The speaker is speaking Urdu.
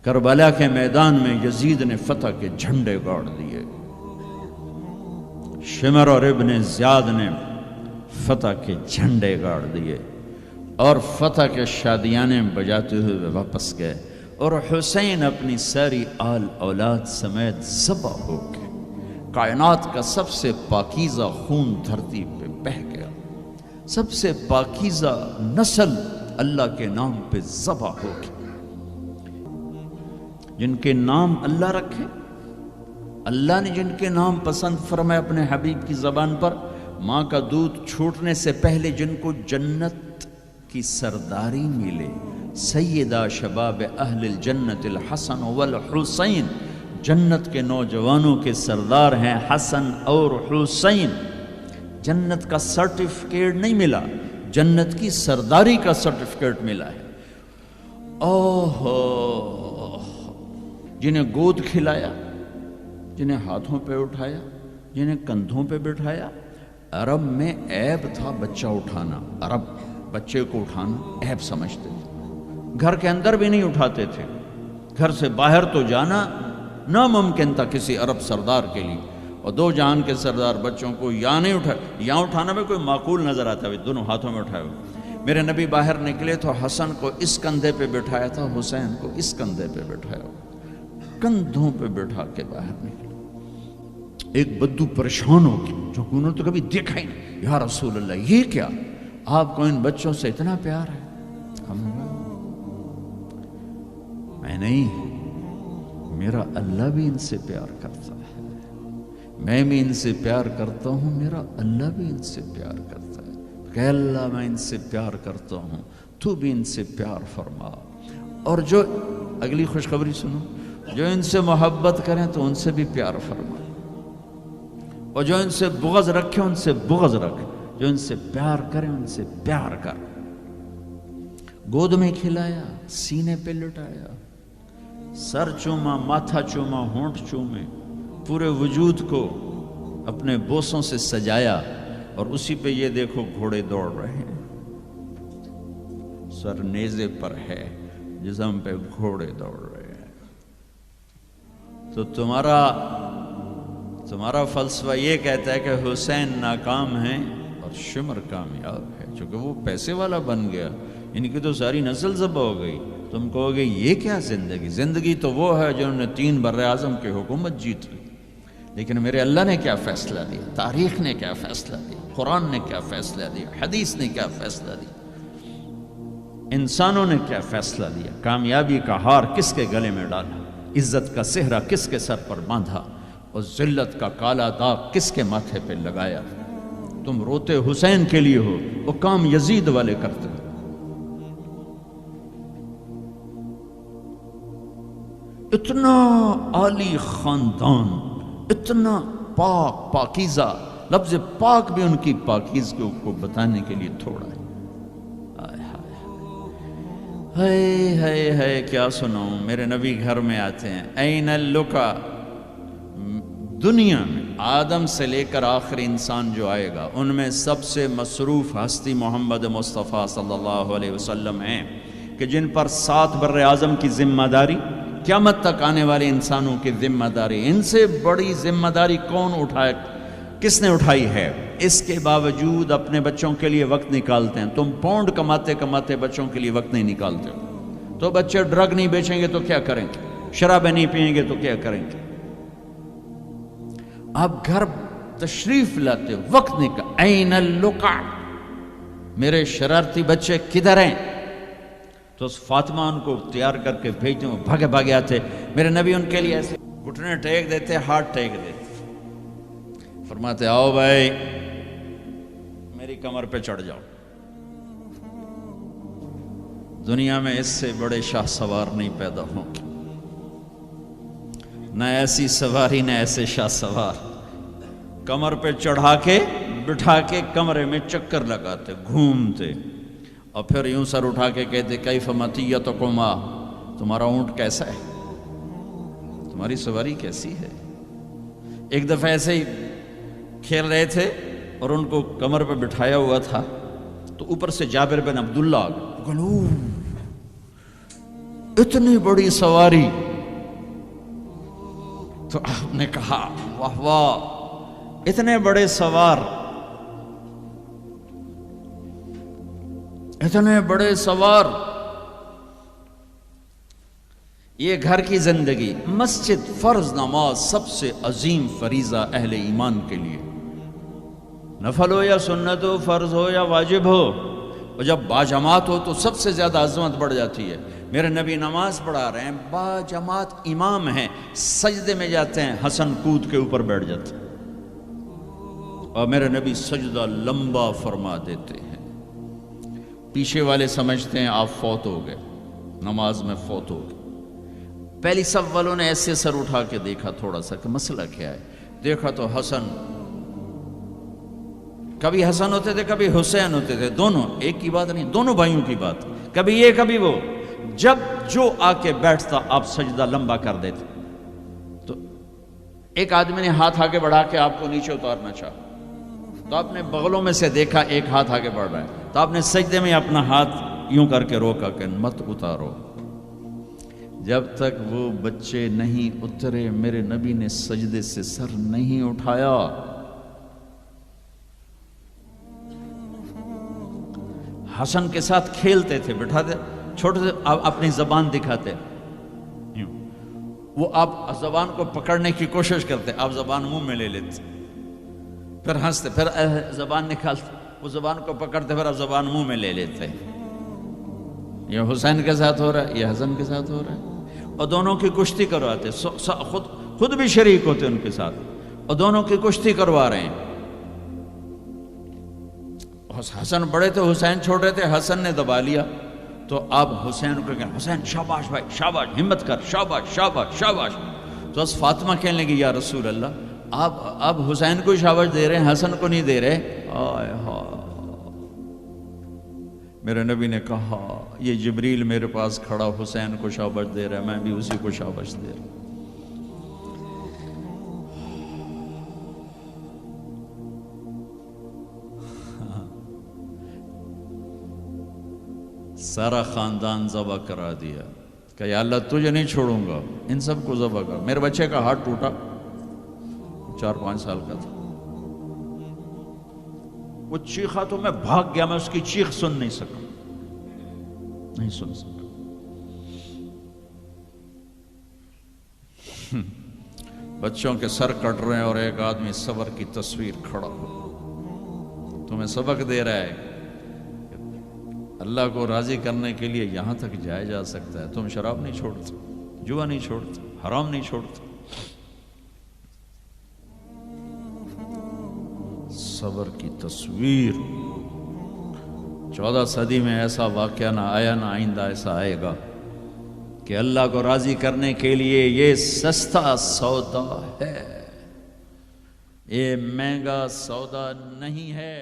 کربلا کے میدان میں یزید نے فتح کے جھنڈے گاڑ دیے، شمر اور ابن زیاد نے فتح کے جھنڈے گاڑ دیے اور فتح کے شادیانے بجاتے ہوئے واپس گئے، اور حسین اپنی ساری آل اولاد سمیت ذبح ہو کے کائنات کا سب سے پاکیزہ خون دھرتی پہ بہہ گیا، سب سے پاکیزہ نسل اللہ کے نام پہ ذبح ہو گئی۔ جن کے نام اللہ رکھے، اللہ نے جن کے نام پسند فرمائے اپنے حبیب کی زبان پر، ماں کا دودھ چھوٹنے سے پہلے جن کو جنت کی سرداری ملے، سیدہ شباب اہل الجنت الحسن والحسین، جنت کے نوجوانوں کے سردار ہیں حسن اور حسین۔ جنت کا سرٹیفکیٹ نہیں ملا، جنت کی سرداری کا سرٹیفکیٹ ملا ہے۔ اوہو، جنہیں گود کھلایا، جنہیں ہاتھوں پہ اٹھایا، جنہیں کندھوں پہ بٹھایا۔ عرب میں عیب تھا بچہ اٹھانا، عرب بچے کو اٹھانا عیب سمجھتے تھے، گھر کے اندر بھی نہیں اٹھاتے تھے، گھر سے باہر تو جانا ناممکن تھا کسی عرب سردار کے لیے، اور دو جہان کے سردار بچوں کو یا نہیں یہاں اٹھانا میں کوئی معقول نظر آتا ہے، دونوں ہاتھوں میں اٹھائے ہوئے۔ میرے نبی باہر نکلے تو حسن کو اس کندھے پہ بٹھایا تھا، حسین کو اس کندھے پہ بٹھایا ہوا، کندھوں پہ بٹھا کے باہر نکلے۔ ایک بدو پریشان ہو گیا، جو انہوں نے تو کبھی دیکھا ہی نہیں، یا رسول اللہ یہ کیا، آپ کو ان بچوں سے اتنا پیار ہے؟ میں نہیں، میرا اللہ بھی ان سے پیار کرتا ہے، میں بھی ان سے پیار کرتا ہوں، میرا اللہ بھی ان سے پیار کرتا ہے۔ کہ اللہ میں ان سے پیار کرتا ہوں، تو بھی ان سے پیار فرما، اور جو اگلی خوشخبری سنو، جو ان سے محبت کریں تو ان سے بھی پیار فرما، اور جو ان سے بغض رکھے ان سے بغض رکھ، جو ان سے پیار کریں ان سے پیار کر۔ گود میں کھلایا، سینے پہ لٹایا، سر چوما، ماتھا چوما، ہونٹ چومے، پورے وجود کو اپنے بوسوں سے سجایا، اور اسی پہ یہ دیکھو گھوڑے دوڑ رہے ہیں، سر نیزے پر ہے، جسم پہ گھوڑے دوڑ رہے ہیں۔ تو تمہارا فلسفہ یہ کہتا ہے کہ حسین ناکام ہیں اور شمر کامیاب ہے، چونکہ وہ پیسے والا بن گیا، ان کی تو ساری نسل ذبح ہو گئی۔ تم کہو گے یہ کیا زندگی؟ زندگی تو وہ ہے جنہوں نے 3 بر اعظم کی حکومت جیت لی، لیکن میرے اللہ نے کیا فیصلہ دیا، تاریخ نے کیا فیصلہ دیا، قرآن نے کیا فیصلہ دیا، حدیث نے کیا فیصلہ دیا، انسانوں نے کیا فیصلہ دیا، کامیابی کا ہار کس کے گلے میں ڈالا، عزت کا صحرا کس کے سر پر باندھا، اور ذلت کا کالا داغ کس کے ماتھے پہ لگایا۔ تم روتے حسین کے لیے ہو، وہ کام یزید والے کرتے ہو۔ اتنا عالی خاندان، اتنا پاک پاکیزہ، لفظ پاک بھی ان کی پاکیزگی کو بتانے کے لیے تھوڑا ہے۔ ہے کیا سناؤں، میرے نبی گھر میں آتے ہیں، این اللقا، دنیا میں آدم سے لے کر آخری انسان جو آئے گا ان میں سب سے مصروف ہستی محمد مصطفیٰ صلی اللہ علیہ وسلم ہیں، کہ جن پر 7 بر اعظم کی ذمہ داری، قیامت تک آنے والے انسانوں کی ذمہ داری، ان سے بڑی ذمہ داری کون اٹھائے، کس نے اٹھائی ہے؟ اس کے باوجود اپنے بچوں کے لیے وقت نکالتے ہیں۔ تم پاؤنڈ کماتے کماتے بچوں کے لیے وقت نہیں نکالتے ہو، تو بچے ڈرگ نہیں بیچیں گے تو کیا کریں گے، شرابیں نہیں پئیں گے تو کیا کریں گے؟ آپ گھر تشریف لاتے وقت نکال، این اللقا، میرے شرارتی بچے کدھر ہیں؟ تو اس فاطمہ ان کو تیار کر کے بھیجتے ہیں، بھاگے بھاگے آتے، میرے نبی ان کے لیے ایسے گھٹنے ٹیک دیتے، ہاتھ ٹیک دیتے، فرماتے آؤ بھائی میری کمر پہ چڑھ جاؤ۔ دنیا میں اس سے بڑے شاہ سوار نہیں پیدا ہوں گے، نہ ایسی سواری نہ ایسے شاہ سوار، کمر پہ چڑھا کے بٹھا کے کمرے میں چکر لگاتے، گھومتے، اور پھر یوں سر اٹھا کے کہتے کیف مطیتکما، تمہارا اونٹ کیسا ہے، تمہاری سواری کیسی ہے۔ ایک دفعہ ایسے ہی کھیل رہے تھے اور ان کو کمر پہ بٹھایا ہوا تھا، تو اوپر سے جابر بن عبداللہ اتنی بڑی سواری. تو آپ نے کہا واہ واہ، اتنے بڑے سوار، اتنے بڑے سوار. یہ گھر کی زندگی، مسجد فرض نماز سب سے عظیم فریضہ اہل ایمان کے لیے، نفل ہو یا سنت ہو، فرض ہو یا واجب ہو، اور جب باجماعت ہو تو سب سے زیادہ عظمت بڑھ جاتی ہے. میرے نبی نماز پڑھا رہے ہیں، باجماعت امام ہیں، سجدے میں جاتے ہیں، حسن کود کے اوپر بیٹھ جاتے ہیں اور میرے نبی سجدہ لمبا فرما دیتے ہیں. پیچھے والے سمجھتے ہیں آپ فوت ہو گئے، نماز میں فوت ہو گئے. پہلی صف والوں نے ایسے سر اٹھا کے دیکھا تھوڑا سا کہ مسئلہ کیا ہے. دیکھا تو حسن، کبھی حسن ہوتے تھے کبھی حسین ہوتے تھے، دونوں ایک کی بات نہیں، دونوں بھائیوں کی بات، کبھی یہ کبھی وہ. جب جو آ کے بیٹھتا آپ سجدہ لمبا کر دیتے. تو ایک آدمی نے ہاتھ آگے بڑھا کے آپ کو نیچے اتارنا چاہا، تو آپ نے بغلوں میں سے دیکھا ایک ہاتھ آگے بڑھ رہا ہے، تو آپ نے سجدے میں اپنا ہاتھ یوں کر کے روکا کہ مت اتارو. جب تک وہ بچے نہیں اترے میرے نبی نے سجدے سے سر نہیں اٹھایا. حسن کے ساتھ کھیلتے تھے، بٹھاتے، چھوٹے سے اپنی زبان دکھاتے، وہ آپ زبان کو پکڑنے کی کوشش کرتے، آپ زبان منہ میں لے لیتے، پھر ہنستے، پھر زبان نکالتے، وہ زبان کو پکڑتے، پھر آپ زبان منہ میں لے لیتے. یہ حسین کے ساتھ ہو رہا ہے، یہ حسن کے ساتھ ہو رہا ہے. اور دونوں کی کشتی کرواتے، خود بھی شریک ہوتے ان کے ساتھ، اور دونوں کی کشتی کروا رہے ہیں. حسن بڑے تھے، حسین چھوٹے تھے، حسن نے دبا لیا تو آپ حسین کو کہیں حسین شاباش بھائی شاباش، ہمت کر، شاباش شاباش شاباش. تو بس فاطمہ کہنے لگی یا رسول اللہ آپ حسین کو شاباش دے رہے ہیں، حسن کو نہیں دے رہے. آئے ہائے. میرے نبی نے کہا یہ جبریل میرے پاس کھڑا حسین کو شاباش دے رہا ہے، میں بھی اسی کو شاباش دے رہا ہوں. سارا خاندان ذبح کرا دیا کہ یا اللہ تجھے نہیں چھوڑوں گا، ان سب کو ذبح کر. میرے بچے کا ہاتھ ٹوٹا، 4-5 سال کا تھا، وہ چیخا تو میں بھاگ گیا، میں اس کی چیخ سن نہیں سکا، نہیں سن سکا. بچوں کے سر کٹ رہے ہیں اور ایک آدمی صبر کی تصویر کھڑا ہو، تمہیں سبق دے رہا ہے اللہ کو راضی کرنے کے لیے یہاں تک جایا جا سکتا ہے. تم شراب نہیں چھوڑتے، جوا نہیں چھوڑتے، حرام نہیں چھوڑتے. صبر کی تصویر. 14 صدی میں ایسا واقعہ نہ آیا، نہ آئندہ ایسا آئے گا کہ اللہ کو راضی کرنے کے لیے یہ سستا سودا ہے، یہ مہنگا سودا نہیں ہے.